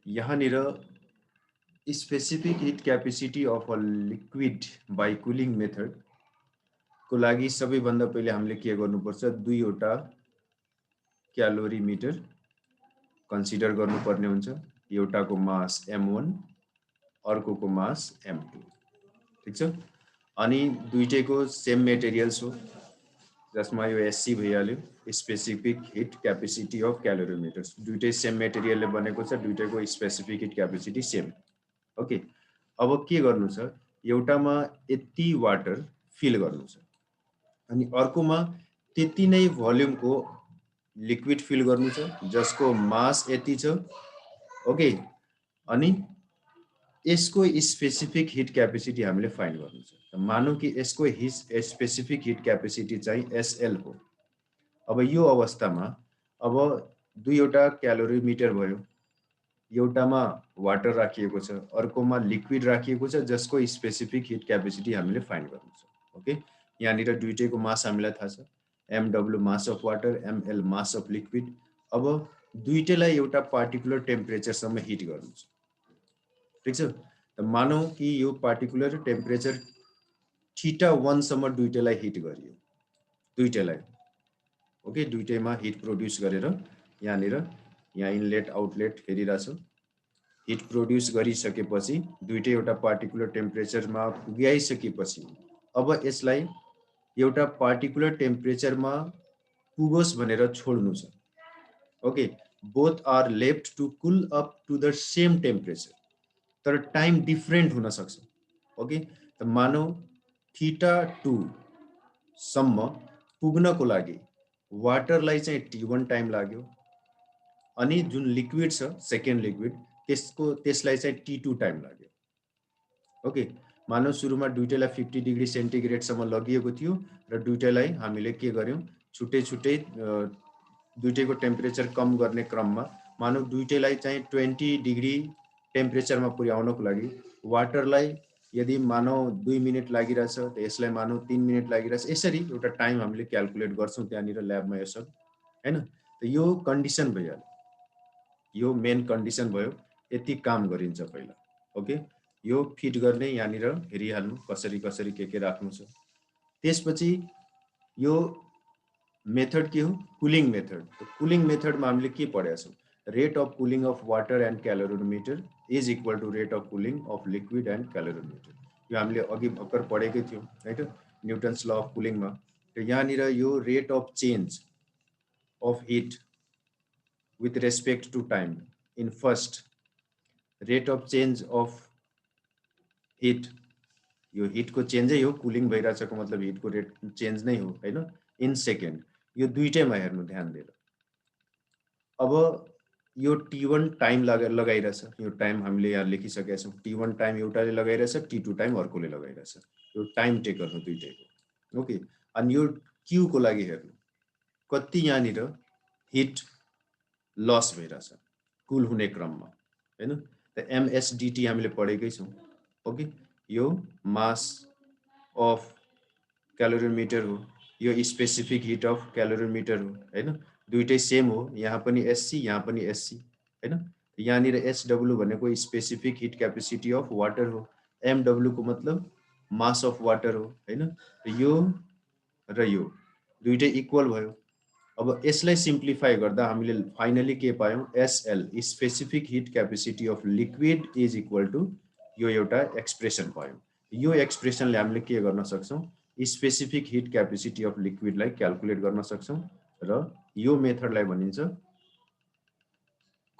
यहाँनिर specific heat capacity of a liquid by cooling method को लागि सबैभन्दा पहिले हामीले के गर्नुपर्छ, दुईवटा क्यालोरीमिटर कन्सिडर गर्नुपर्ने हुन्छ। एउटाको मास m1 अर्कोको मास m2, ठीक छ। अनि दुईटैको सेम मेटेरियल्स हो, जसमा यो SC भइहाल्यो, specific heat capacity of calorimeters. दुईटै सेम मेटेरियलले बनेको छ, दुईटैको specific heat capacity same. Okay, अब के गर्नु छ, एउटामा यति वाटर फिल गर्नु छ अनि अर्कोमा त्यति नै भोल्युमको लिक्विड फिल गर्नु छ, जसको मास यति छ। ओके, अनि यसको स्पेसिफिक हिट क्यापेसिटी हामीले फाइन्ड गर्नु छ। मानौँ कि यसको स्पेसिफिक हिट क्यापेसिटी चाहिँ SL हो। अब यो अवस्थामा अब दुईवटा क्यालोरीमिटर भयो, एउटामा वाटर राखिएको छ, अर्कोमा लिक्विड राखिएको छ, जसको स्पेसिफिक हिट क्यापेसिटी हामीले फाइन्ड गर्नु छ। ओके, यहाँनिर दुईटैको मास हामीलाई थाहा छ, MW mass of water, ML mass of liquid. अब दुईटैलाई एउटा पार्टिकुलर टेम्परेचरसम्म हिट गर्नु छ, ठीक छ। त मानौँ कि यो पार्टिकुलर टेम्परेचर θ1 सम्म दुईटैलाई हिट गरियो, दुईटैलाई। ओके, दुईटैमा हिट प्रोड्युस गरेर यहाँनिर यहाँ इनलेट आउटलेट हेरिरहेछ। हिट प्रोड्युस गरिसकेपछि दुईटै एउटा पार्टिकुलर टेम्परेचरमा पुग्याइसकेपछि अब यसलाई एउटा पार्टिकुलर टेम्परेचरमा पुगोस् भनेर छोड्नु छ। Okay, both are left to cool up to the same temperature, तर टाइम डिफरेन्ट हुन सक्छ। ओके, त मानौँ θ2 सम्म पुग्नको लागि वाटरलाई चाहिँ T1 टाइम लाग्यो, अनि जुन लिक्विड छ सेकेन्ड लिक्विड त्यसलाई चाहिँ T2 टाइम लाग्यो। ओके, मानौँ सुरुमा दुईटैलाई 50 डिग्री सेन्टिग्रेडसम्म लगिएको थियो र दुईटैलाई हामीले के गर्यौँ, छुट्टै छुट्टै दुईटैको टेम्परेचर कम गर्ने क्रममा मानौँ दुईटैलाई चाहिँ 20 डिग्री टेम्परेचरमा पुर्याउनको लागि वाटरलाई यदि मानौँ 2 मिनट लागिरहेछ, त यसलाई मानौँ 3 मिनट लागिरहेछ। यसरी एउटा टाइम हामीले क्याल्कुलेट गर्छौँ त्यहाँनिर ल्याबमा यो सब, हैन। त यो कन्डिसन भइहाल्यो, यो मेन कन्डिसन भयो, यति काम गरिन्छ पहिला। ओके, यो फिट गर्ने यहाँनिर हेरिहाल्नु कसरी कसरी के राख्नु छ। त्यसपछि यो मेथड के हो, कुलिङ मेथड। त कुलिङ मेथडमा हामीले के पढेका छौँ, rate of cooling of water and calorimeter is equal to rate of cooling of liquid and calorimeter. यो हामीले अघि भर्खर पढेकै थियौँ, है त, न्युटन्स ल अफ कुलिङमा। त यहाँनिर यो rate of change of heat with respect to time in first rate of change of heat, यो हिट को चेन्जै हो, कुलिङ भइरहेको मतलब हिट को रेट चेन्ज नै हो, हैन। इन सेकेन्ड, यो दुईटैमा हेर्नु ध्यान दिएर। अब यो T1 टाइम लगाइरहेछ, यो टाइम हामीले यहाँ लेखिसकेका छौँ। T1 टाइम एउटाले लगाइरहेछ, T2 टाइम अर्कोले लगाइरहेछ, यो टाइम टेकर हो दुईटैको। ओके, अनि यो Q को लागि हेर्नु कति यहाँनिर हिट लस भइरहेछ कुल हुने क्रममा, हैन। त MSDT हामीले पढेकै छौँ। ओके, यो मास अफ क्यालोरीमिटर हो, यो स्पेसिफिक हिट अफ क्यालोरीमिटर हो, हैन। दुईटै सेम हो, यहाँ पनि SC यहाँ पनि SC, हैन। यहाँनिर SW भनेको specific heat capacity of water हो, MW को मतलब मास अफ वाटर हो, हैन। यो र यो दुईटै इक्वल भयो। अब यसलाई सिम्प्लिफाई गर्दा हामीले फाइनली के पायौँ, SL specific heat capacity of liquid is equal to यो एउटा एक्सप्रेसन पायौँ। यो एक्सप्रेसनले हामीले के गर्न सक्छौँ, स्पेसिफिक हिट क्यापेसिटी अफ लिक्विडलाई क्याल्कुलेट गर्न सक्छौँ र यो मेथडलाई भनिन्छ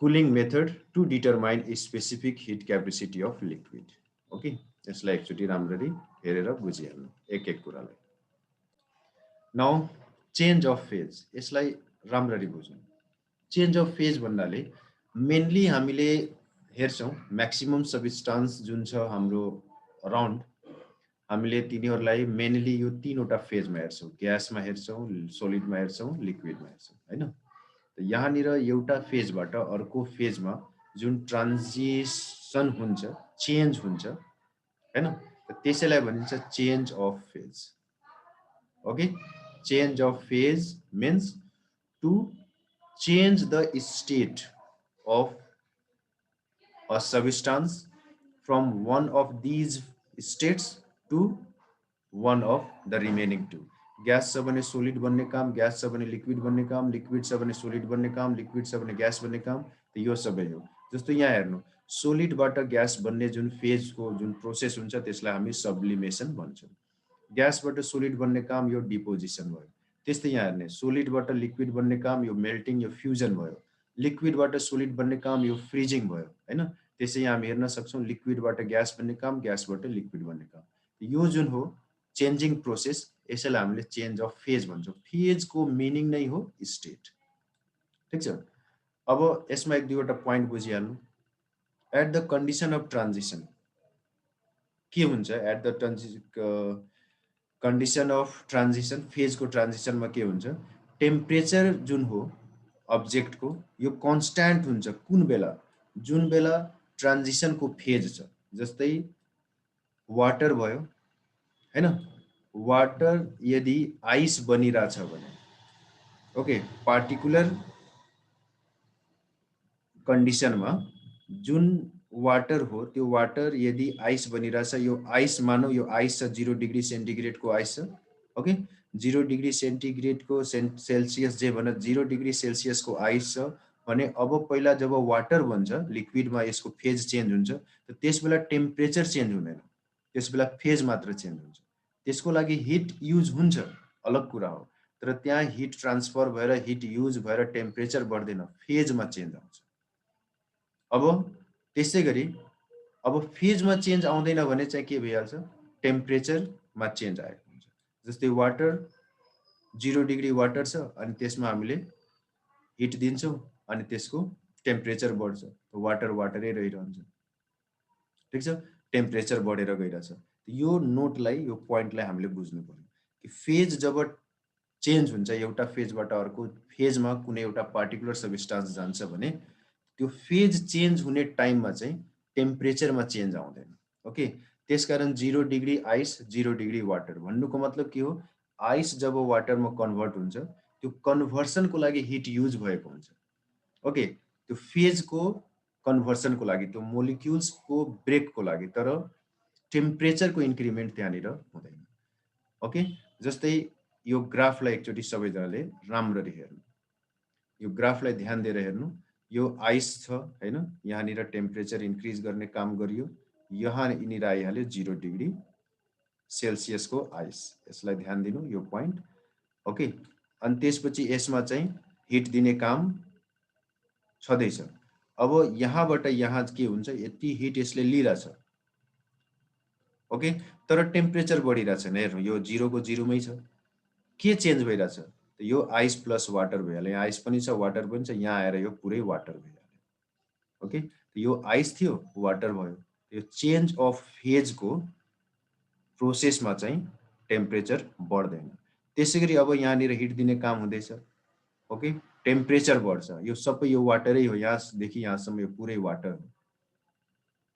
cooling method to determine specific heat capacity of liquid. Okay, यसलाई एकचोटि राम्ररी हेरेर बुझिहाल्नु एक एक कुरालाई। नाउ चेन्ज अफ फेज, यसलाई राम्ररी बुझौँ। चेन्ज अफ फेज भन्नाले मेनली हामीले हेर्छौँ म्याक्सिमम सब्स्टान्स जुन छ हाम्रो अराउन्ड, हामीले तिनीहरूलाई मेनली यो तीनवटा फेजमा हेर्छौँ, ग्यासमा हेर्छौँ, सोलिडमा हेर्छौँ, लिक्विडमा हेर्छौँ, हैन। त यहाँनिर एउटा फेजबाट अर्को फेजमा जुन ट्रान्जिसन हुन्छ, चेन्ज हुन्छ, हैन, त त्यसैलाई भनिन्छ change of phase. Okay, change of phase means to change the state of a substance from one of these states to one of the remaining two. Gas छ भने सोलिड बन्ने काम, ग्यास छ भने लिक्विड बन्ने काम, लिक्विड छ भने सोलिड बन्ने काम, लिक्विड छ भने ग्यास बन्ने काम, त यो सबै हो। जस्तो यहाँ हेर्नु, सोलिडबाट ग्यास बन्ने जुन फेजको जुन प्रोसेस हुन्छ त्यसलाई हामी सब्लिमेसन भन्छौँ। ग्यासबाट सोलिड बन्ने काम यो डिपोजिसन भयो। त्यस्तै यहाँ हेर्ने, सोलिडबाट लिक्विड बन्ने काम यो मेल्टिङ, यो फ्युजन भयो। लिक्विडबाट सोलिड बन्ने काम यो फ्रिजिङ भयो, हैन? त्यसै यहाँ हामी हेर्न सक्छौँ लिक्विडबाट ग्यास बन्ने काम, ग्यासबाट लिक्विड बन्ने काम। यो जुन हो चेन्जिङ प्रोसेस, यसैलाई हामीले चेन्ज अफ फेज भन्छौँ। फेजको मिनिङ नै हो स्टेट। ठिक छ? अब यसमा एक दुईवटा पोइन्ट बुझिहाल्नु। At the condition of transition के हुन्छ? At the condition of transition, फेजको ट्रान्जिसनमा के हुन्छ? टेम्परेचर जुन हो अब्जेक्टको यो कन्स्ट्यान्ट हुन्छ। कुन बेला? जुन बेला ट्रान्जिसनको फेज छ। जस्तै वाटर भयो, हैन? वाटर यदि आइस बनिरहेछ भने, ओके, पार्टिकुलर कन्डिसनमा जुन वाटर हो त्यो वाटर यदि आइस बनिरहेछ, यो आइस मानौ यो आइस छ 0 डिग्री सेन्टिग्रेडको आइस छ, ओके, 0 डिग्री सेन्टिग्रेडको सेल्सियस जे भन 0 डिग्री सेल्सियसको आइस छ भने अब पहिला जब वाटर बन्छ लिक्विडमा यसको फेज चेन्ज हुन्छ, त त्यस बेला टेम्परेचर चेन्ज हुँदैन, त्यस बेला फेज मात्र चेन्ज हुन्छ। त्यसको लागि हिट युज हुन्छ, अलग कुरा हो, तर त्यहाँ हिट ट्रान्सफर भएर हिट युज भएर टेम्परेचर बढ्दैन, फेजमा चेन्ज आउँछ। अब त्यसै गरी अब फेजमा चेन्ज आउँदैन भने चाहिँ के भइहाल्छ? टेम्परेचरमा चेन्ज आएको हुन्छ। जस्तै वाटर 0 डिग्री वाटर छ अनि त्यसमा हामीले हिट दिन्छौँ अनि त्यसको टेम्परेचर बढ्छ, वाटर वाटरै रहिरहन्छ। ठिक छ? टेम्परेचर बढेर गइरहेछ। यो नोटलाई, यो पोइन्टलाई हामीले बुझ्नु पर्यो कि फेज जब चेन्ज हुन्छ एउटा फेजबाट अर्को फेजमा कुनै एउटा पार्टिकुलर सबस्टान्स जान्छ भने त्यो फेज चेन्ज हुने टाइममा चाहिँ टेम्परेचरमा चेन्ज आउँदैन, ओके। त्यसकारण 0 डिग्री आइस 0 डिग्री वाटर भन्नुको मतलब के हो? आइस जब वाटरमा कन्भर्ट हुन्छ त्यो कन्भर्सनको लागि हिट युज भएको हुन्छ, ओके। त्यो फेजको कन्भर्सनको लागि, त्यो मोलिक्युल्सको ब्रेकको लागि, तर टेम्परेचरको इन्क्रिमेन्ट त्यहाँनिर हुँदैन, ओके। जस्तै यो ग्राफलाई एकचोटि सबैजनाले राम्ररी हेर्नु, यो ग्राफलाई ध्यान दिएर हेर्नु। यो आइस छ, हैन? यहाँनिर टेम्परेचर इन्क्रिज गर्ने काम गरियो, यहाँनिर आइहाल्यो 0 डिग्री सेल्सियसको आइस। यसलाई ध्यान दिनु, यो पोइन्ट, ओके। अनि त्यसपछि यसमा चाहिँ हिट दिने काम छँदैछ। अब यहाँबाट यहाँ के हुन्छ? यति हिट यसले लिइरहेछ, ओके, तर टेम्परेचर बढिरहेछ नि। हेर्नु, यो 0 को 0 मै छ। के चेन्ज भइरहेछ? यो आइस प्लस वाटर भइहाल्यो। यहाँ आइस पनि छ, वाटर पनि छ, यहाँ आएर यो पुरै वाटर भइहाल्यो, ओके। यो आइस थियो, वाटर भयो। यो चेन्ज अफ फेजको प्रोसेसमा चाहिँ टेम्परेचर बढ्दैन। त्यसैगरी अब यहाँनिर हिट दिने काम हुँदैछ, ओके, टेम्परेचर बढ्छ। यो सबै यो वाटरै हो, यहाँदेखि यहाँसम्म यो पुरै वाटर हो,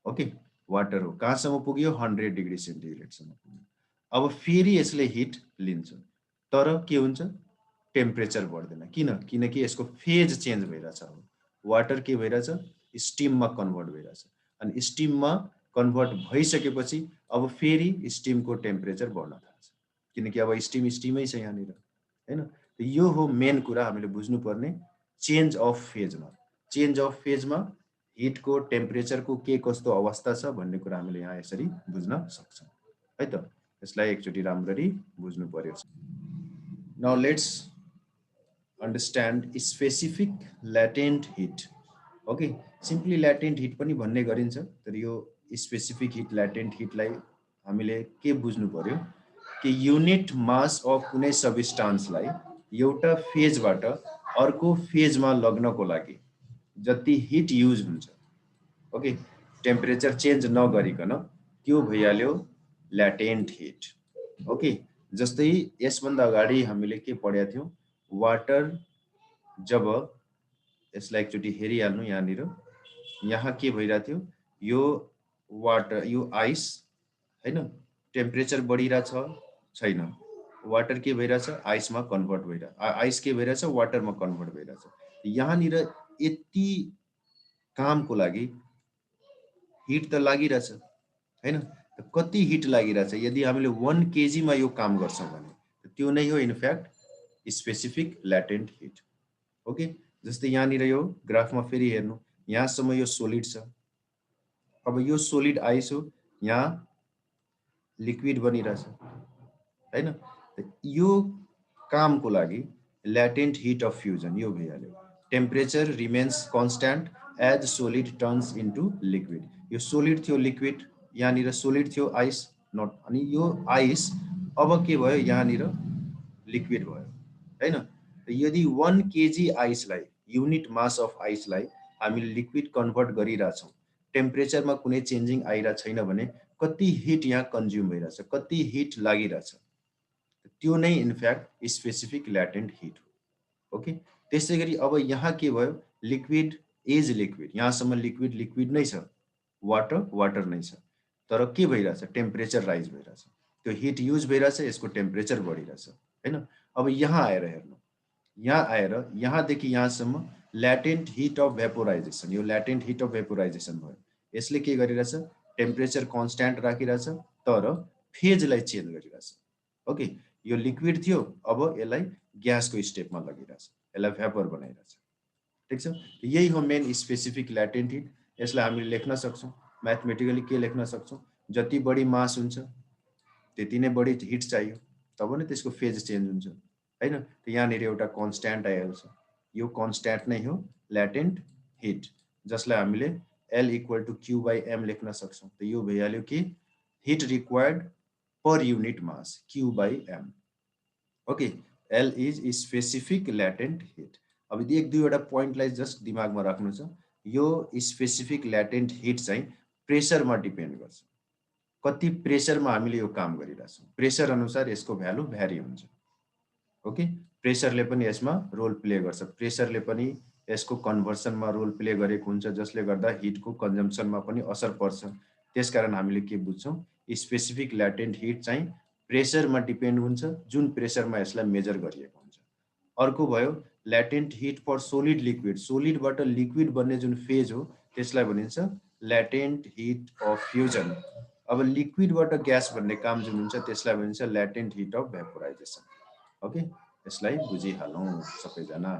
ओके, वाटर हो। कहाँसम्म पुग्यो? 100 डिग्री सेन्टिग्रेडसम्म पुग्यो। अब फेरि यसले हिट लिन्छ, तर के हुन्छ? टेम्परेचर बढ्दैन। किन? किनकि यसको फेज चेन्ज भइरहेछ। वाटर के भइरहेछ? स्टिममा कन्भर्ट भइरहेछ। अनि स्टिममा कन्भर्ट भइसकेपछि अब फेरि स्टिमको टेम्परेचर बढ्न थाल्छ, किनकि अब स्टिमै छ यहाँनिर, हैन? यो हो मेन कुरा हामीले बुझ्नुपर्ने चेन्ज अफ फेजमा। चेन्ज अफ फेजमा हिटको टेम्परेचरको के कस्तो अवस्था छ भन्ने कुरा हामीले यहाँ यसरी बुझ्न सक्छौँ, है त? यसलाई एकचोटि राम्ररी बुझ्नु पर्यो। Now let's understand specific latent heat. Okay, simply latent heat पनि भन्ने गरिन्छ, तर यो स्पेसिफिक हिट, ल्याटेन्ट हिटलाई हामीले के बुझ्नु पर्यो कि युनिट मास अफ कुनै सबस्टान्सलाई एउटा फेजबाट अर्को फेजमा लग्नको लागि जति हिट युज हुन्छ, ओके, टेम्परेचर चेन्ज नगरिकन, त्यो भइहाल्यो ल्याटेन्ट हिट, ओके। जस्तै यसभन्दा अगाडि हामीले के पढेका थियौँ? वाटर जब, यसलाई एकचोटि हेरिहाल्नु, यहाँनिर यहाँ के भइरहेको थियो? यो वाटर, यो आइस, हैन? टेम्परेचर बढिरहेछ छैन? वाटर के भइरहेछ? आइसमा कन्भर्ट भइरहेछ। आइस के भइरहेछ? वाटरमा कन्भर्ट भइरहेछ। यहाँनिर यति कामको लागि हिट त लागिरहेछ हैन, कति हिट लागिरहेछ, यदि हामीले 1 kg मा यो काम गर्छौँ भने त्यो नै हो in fact specific latent hit. Okay, जस्तै यहाँनिर यो ग्राफमा फेरि हेर्नु, यहाँसम्म यो सोलिड छ, अब यो सोलिड आइस हो, यहाँ लिक्विड बनिरहेछ हैन, यो कामको लागि ल्याटेन्ट हिट अफ फ्युजन यो भइहाल्यो। Temperature remains constant as solid turns into liquid, यो सोलिड थियो लिक्विड, यहाँनिर सोलिड थियो आइस नट, अनि यो आइस अब के भयो यहाँनिर लिक्विड भयो हैन। यदि 1 kg आइसलाई, युनिट मास अफ आइसलाई हामीले लिक्विड कन्भर्ट गरिरहेछौँ, टेम्परेचरमा कुनै चेन्जिङ आइरहेको छैन भने कति हिट यहाँ कन्ज्युम भइरहेछ, कति हिट लागिरहेछ, त्यो नै इनफ्याक्ट स्पेसिफिक ल्याटेन्ट हिट हो। ओके, त्यसै गरी अब यहाँ के भयो, लिक्विड इज लिक्विड, यहाँसम्म लिक्विड लिक्विड नै छ, वाटर वाटर नै छ, तर के भइरहेछ, टेम्परेचर राइज भइरहेछ, त्यो हिट युज भइरहेछ, यसको टेम्परेचर बढिरहेछ हैन। अब यहाँ आएर हेर्नु, यहाँ आएर यहाँदेखि यहाँसम्म ल्याटेन्ट हिट अफ भेपोराइजेसन, यो ल्याटेन्ट हिट अफ भेपोराइजेसन भयो, यसले के गरिरहेछ, टेम्परेचर कन्स्ट्यान्ट राखिरहेछ तर फेजलाई चेन्ज गरिरहेछ। ओके, यो लिक्विड थियो, अब यसलाई ग्यासको स्टेपमा लगिरहेछ, यसलाई भेपर बनाइरहेछ, ठिक छ। यही हो मेन स्पेसिफिक ल्याटेन्ट हिट। यसलाई हामीले लेख्न सक्छौँ म्याथमेटिकली, के लेख्न सक्छौँ, जति बढी मास हुन्छ त्यति नै बढी हिट चाहियो, तब नै त्यसको फेज चेन्ज हुन्छ हैन। यहाँनिर एउटा कन्स्ट्यान्ट आइहाल्छ, यो कन्स्ट्यान्ट नै हो ल्याटेन्ट हिट, जसलाई हामीले L equal to Q by M लेख्न सक्छौँ। त यो भइहाल्यो कि heat required per unit mass Q by M। Okay, L is specific latent heat. अब यदि 1-2वटा पोइन्टलाई जस्ट दिमागमा राख्नु छ, यो स्पेसिफिक ल्याटेन्ट हिट चाहिँ प्रेसरमा डिपेन्ड गर्छ, कति प्रेसरमा हामीले यो काम गरिरहेछौँ, प्रेसर अनुसार यसको भ्यालु भ्यारी हुन्छ। ओके, प्रेसरले पनि यसमा रोल प्ले गर्छ, प्रेसरले पनि यसको कन्भर्सनमा रोल प्ले गरेको हुन्छ, जसले गर्दा हिटको कन्जम्सनमा पनि असर पर्छ। त्यसकारण हामीले के बुझ्छौँ, स्पेसिफिक ल्याटेन्ट हिट चाहिँ प्रेसरमा डिपेन्ड हुन्छ, जुन प्रेसरमा यसलाई मेजर गरिएको हुन्छ। अर्को भयो latent heat for solid liquid, सोलिडबाट लिक्विड बन्ने जुन फेज हो त्यसलाई भनिन्छ ल्याटेन्ट हिट अफ फ्युजन। अब लिक्विडबाट ग्यास भन्ने काम जुन हुन्छ त्यसलाई भनिन्छ ल्याटेन्ट हिट अफ भेपोराइजेसन। ओके, यसलाई बुझिहालौँ सबैजना।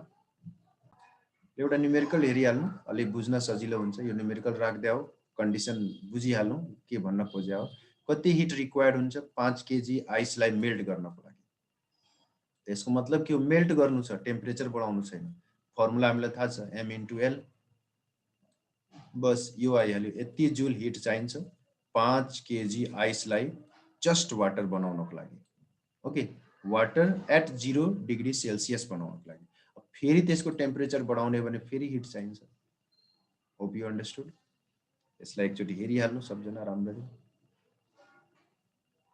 एउटा न्युमेरिकल हेरिहाल्नु, अलिक बुझ्न सजिलो हुन्छ, यो न्युमेरिकल राख्दै हो, कन्डिसन बुझिहालौँ के भन्न खोजे हो। कति हिट रिक्वायर्ड हुन्छ 5 kg आइसलाई मेल्ट गर्नको लागि, त्यसको मतलब के हो, मेल्ट गर्नु छ, टेम्परेचर बढाउनु छैन। फर्मुला हामीलाई थाहा छ M इन्टु L, बस यो आइहाल्यो, यति जुल हिट चाहिन्छ 5 kg आइसलाई जस्ट वाटर बनाउनको लागि। Okay, water at 0 degree Celsius बनाउनको लागि, फेरि त्यसको टेम्परेचर बढाउने भने फेरि हिट चाहिन्छ। Hope you understood. यसलाई एकचोटि हेरिहाल्नु सबजना राम्ररी।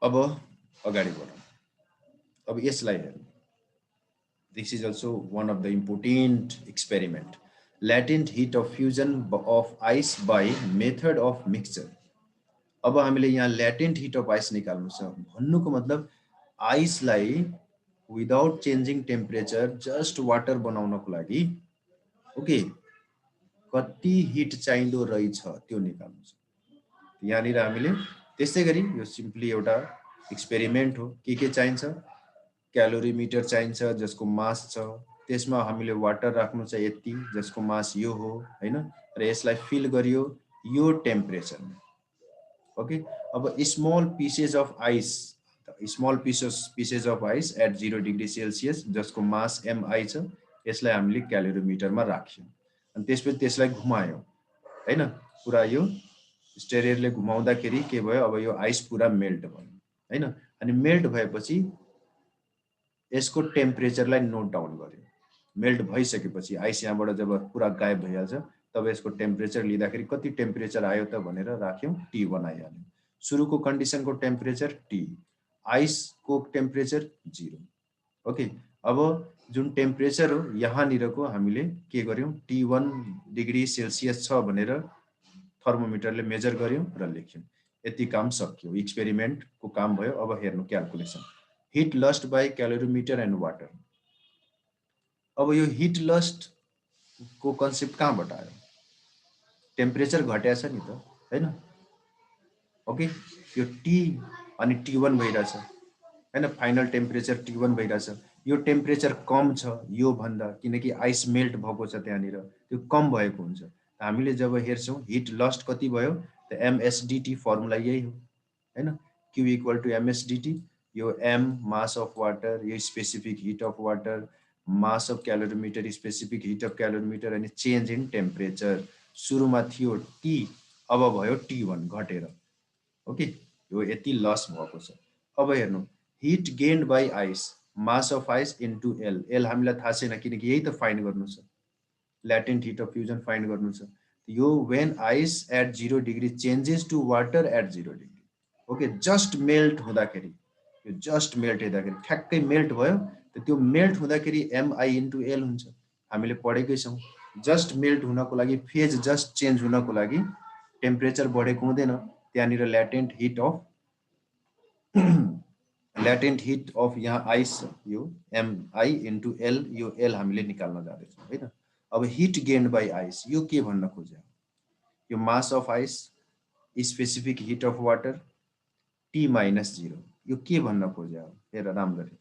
अब अगाडि बढौँ, अब यसलाई हेर्नु। This is also one of the important experiment, latent heat of fusion of ice by method of mixture. अब हामीले यहाँ ल्याटेन्ट हिट अफ आइस निकाल्नु छ, भन्नुको मतलब आइसलाई without changing temperature just water बनाउनको लागि ओके कति हिट चाहिँदो रहेछ त्यो निकाल्नु छ। यहाँनिर हामीले त्यसै गरी यो सिम्पली एउटा एक्सपेरिमेन्ट हो, के चाहिन्छ, क्यालोरीमिटर चाहिन्छ जसको मास छ, त्यसमा हामीले वाटर राख्नु छ यति जसको मास यो हो हैन, र यसलाई फिल गरियो यो टेम्परेचरमा। ओके, अब small pieces of ice, small pieces of ice at 0 degree Celsius जसको मास MI छ, यसलाई हामीले क्यालोरीमिटरमा राख्यौँ अनि त्यसपछि त्यसलाई घुमायौँ हैन, पुरा यो स्टेरियरले घुमाउँदाखेरि के भयो, अब यो आइस पुरा मेल्ट भयो हैन, अनि मेल्ट भएपछि यसको टेम्परेचरलाई नोट डाउन गर्यो। मेल्ट भइसकेपछि आइस यहाँबाट जब पुरा गायब भइहाल्छ तब यसको टेम्परेचर लिँदाखेरि कति टेम्परेचर आयो त भनेर राख्यौँ, T1 आइहाल्यो। सुरुको कन्डिसनको टेम्परेचर T, आइसको टेम्परेचर 0। ओके, अब जुन टेम्परेचर हो यहाँनिरको हामीले के गर्यौँ, T1 डिग्री सेल्सियस छ भनेर थर्मोमिटरले मेजर गर्यौँ र लेख्यौँ। यति काम सक्यो, एक्सपेरिमेन्टको काम भयो। अब हेर्नु calculation, heat lost by calorimeter and water. अब यो हिट लस्ट को कन्सेप्ट कहाँबाट आयो, टेम्परेचर घट्या छ नि त हैन ओके यो टी अनि T1 भइराछ हैन फाइनल टेम्परेचर T1 भइराछ यो टेम्परेचर कम छ यो भन्दा किनकि आइस मेल्ट भएको छ त्यहाँनिर त्यो कम भएको हुन्छ हामीले जब हेर्छौं हिट लस्ट कति भयो त MSDT फर्मुला यही हो हैन Q इक्वल टु MSDT यो M मास अफ वाटर यो specific heat of water mass of calorimeter specific heat of calorimeter अनि चेन्ज इन टेम्परेचर सुरुमा थियो T अब भयो T1 घटेर ओके यो यति लस भएको छ अब हेर्नु heat gained by ice mass of ice into L L हामीलाई थाहा छैन किनकि यही त फाइन्ड गर्नु छ latent heat of fusion find गर्नु छ यो when ice at 0 degree changes to water at 0 degree okay just melt हुँदाखेरि यो जस्ट मेल्ट हुँदाखेरि ठ्याक्कै मेल्ट भयो त त्यो मेल्ट हुँदाखेरि MI इन्टु एल हुन्छ हामीले पढेकै छौँ जस्ट मेल्ट हुनको लागि फेज जस्ट चेन्ज हुनको लागि टेम्परेचर बढेको हुँदैन त्यहाँनिर ल्याटेन्ट हिट अफ यहाँ आइस यो MI इन्टु एल यो एल हामीले निकाल्न जाँदैछौँ हैन अब हिट गेन्ड बाई आइस यो के भन्न खोज्यो यो mass of ice specific heat of water T minus 0 यो के भन्न खोज्यो हेर राम्ररी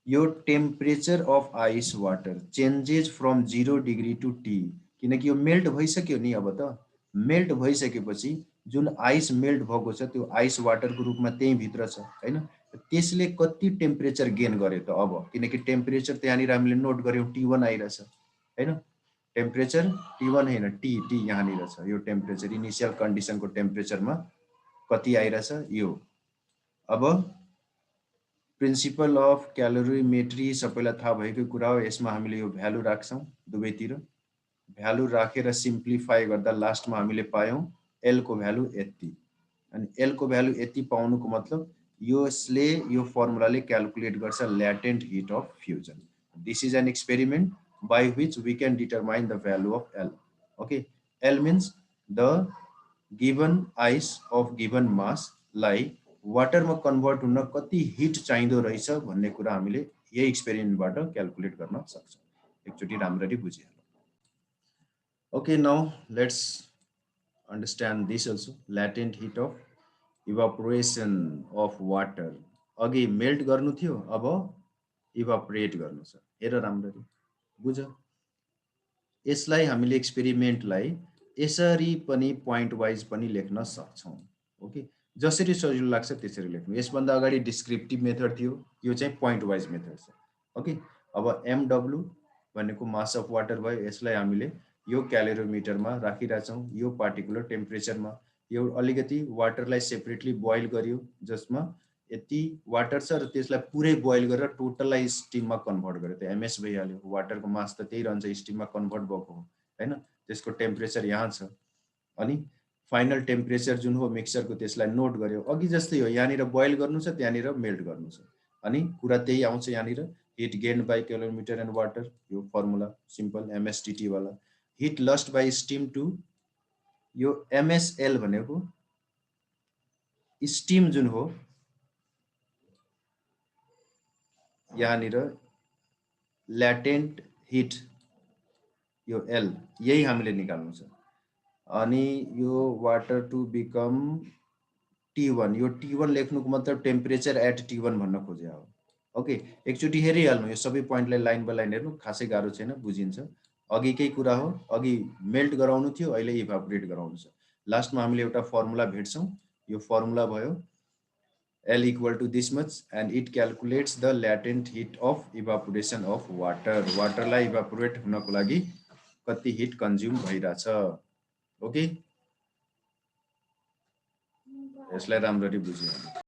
यो temperature of ice water changes from 0 degree to T किनकि यो मेल्ट भइसक्यो नि अब त मेल्ट भइसकेपछि जुन आइस मेल्ट भएको छ त्यो आइस वाटरको रूपमा त्यही भित्र छ हैन त्यसले कति टेम्परेचर गेन गर्यो त अब किनकि टेम्परेचर त्यहाँनिर हामीले नोट गर्यौं T1 आइरहेछ हैन टेम्परेचर T1 हैन टी यहाँनिर छ यो टेम्परेचर इनिशियल कन्डिसनको टेम्परेचरमा कति आइरहेछ यो अब प्रिन्सिपल अफ क्यालोरीमेट्री सबैलाई थाहा भएकै कुरा हो यसमा हामीले यो भ्यालु राख्छौं दुवैतिर भ्यालु राखेर सिम्प्लिफाई गर्दा लास्टमा हामीले पायौं एल को भ्यालु यति अनि एल को भ्यालु यति पाउनुको मतलब यसले यो फर्मुलाले क्याल्कुलेट गर्छ latent heat of fusion this is an experiment by which we can determine the value of L. Okay, L means the given ice of given mass लाई वाटरमा कन्भर्ट हुन कति हिट चाहिँदो रहेछ भन्ने कुरा हामीले यही एक्सपेरिमेन्टबाट क्याल्कुलेट गर्न सक्छौं एकचोटी राम्ररी बुझिहालौं Okay, now let's understand this also latent heat of evaporation of water अघि मेल्ट गर्नु थियो अब इभापोरेट गर्नु छ हेर राम्ररी बुझ यसलाई हामीले एक्सपेरिमेन्टलाई यसरी पनि पोइन्ट वाइज पनि लेख्न सक्छौं ओके जसरी सजिलो लाग्छ त्यसरी लेख्नु यसभन्दा अगाडि डिस्क्रिप्टिभ मेथड थियो यो चाहिँ पोइन्ट वाइज मेथड छ ओके अब MW भनेको मास अफ वाटर भयो यसलाई हामीले यो क्यालोरीमिटरमा राखिराछौं यो पार्टिकुलर टेम्परेचरमा यो अलिकति वाटरलाई सेपरेटली बोइल गर्यो जसमा यति वाटर छ र त्यसलाई पुरै बोइल गरेर टोटललाई स्टिममा कन्भर्ट गर्यो त MS भइहाल्यो वाटरको मास त त्यही रहन्छ स्टिममा कन्भर्ट भएको हो हैन त्यसको टेम्परेचर यहाँ छ अनि फाइनल टेम्परेचर जुन हो मिक्सचरको त्यसलाई नोट गर्यो अघि जस्तै हो यहाँनिर बोइल गर्नु छ त्यहाँनिर मेल्ट गर्नु छ अनि कुरा त्यही आउँछ यहाँनिर heat gained by calorimeter and water यो फर्मुला सिम्पल MSDT वाला heat lost by steam to यो MSL भनेको स्टिम जुन हो यहाँनिर ल्याटेन्ट हिट यो L यही हामीले निकाल्नु छ अनि यो वाटर टु बिकम T1 यो T1 लेख्नुको मतलब टेम्परेचर एट T1 भन्न खोजे हो ओके एकचोटी हेरिहाल्नु यो सबै पोइन्टलाई लाइन बाइ लाइन हेर्नु खासै गाह्रो छैन बुझिन्छ अघिकै कुरा हो अघि मेल्ट गराउनु थियो अहिले इभापोरेट गराउनु छ लास्टमा हामीले एउटा फर्मुला भेट्छौं यो फर्मुला भयो L equal to this much and it calculates the latent heat of evaporation of water. Water लाई evaporate हुनको लागि कति heat consume भइराछ ओके यसलाई राम्ररी बुझिहाल्नु